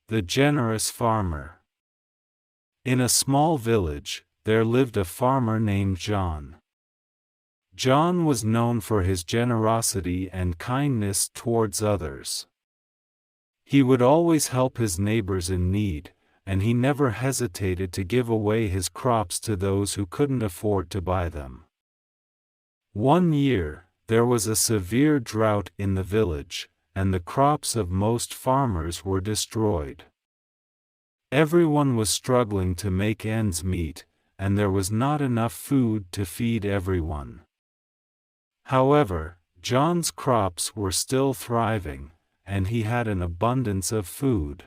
The generous farmer. In a small village, there lived a farmer named John. John was known for his generosity and kindness towards others. He would always help his neighbors in need, and he never hesitated to give away his crops to those who couldn't afford to buy them. One year, there was a severe drought in the village, and the crops of most farmers were destroyed. Everyone was struggling to make ends meet, and there was not enough food to feed everyone. However, John's crops were still thriving, and he had an abundance of food.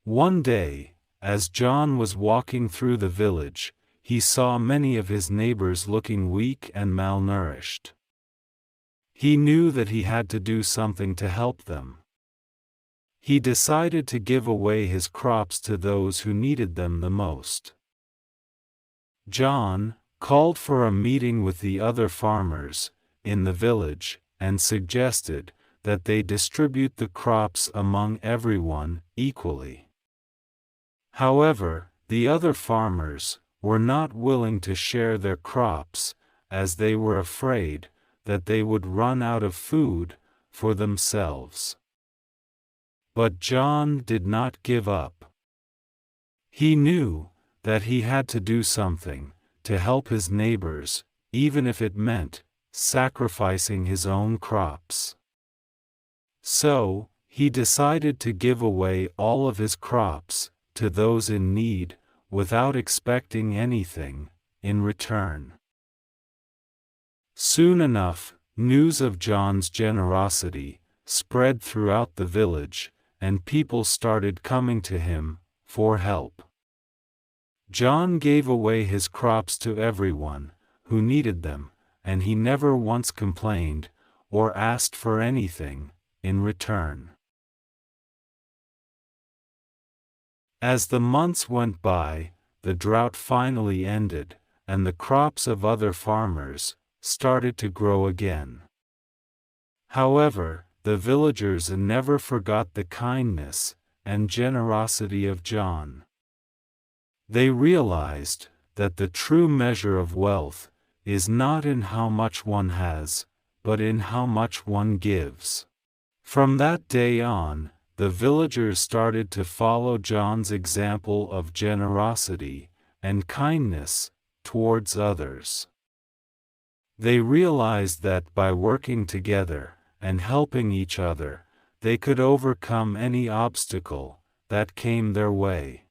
One day, as John was walking through the village, he saw many of his neighbors looking weak and malnourished. He knew that he had to do something to help them. He decided to give away his crops to those who needed them the most. John called for a meeting with the other farmers in the village and suggested that they distribute the crops among everyone equally. However, the other farmers were not willing to share their crops, as they were afraid that they would run out of food for themselves. But John did not give up. He knew that he had to do something to help his neighbors, even if it meant sacrificing his own crops. So, he decided to give away all of his crops to those in need, without expecting anything in return. Soon enough, news of John's generosity spread throughout the village, and people started coming to him for help. John gave away his crops to everyone who needed them, and he never once complained or asked for anything in return. As the months went by, the drought finally ended, and the crops of other farmers started to grow again. However, the villagers never forgot the kindness and generosity of John. They realized that the true measure of wealth is not in how much one has, but in how much one gives. From that day on, the villagers started to follow John's example of generosity and kindness towards others. They realized that by working together and helping each other, they could overcome any obstacle that came their way.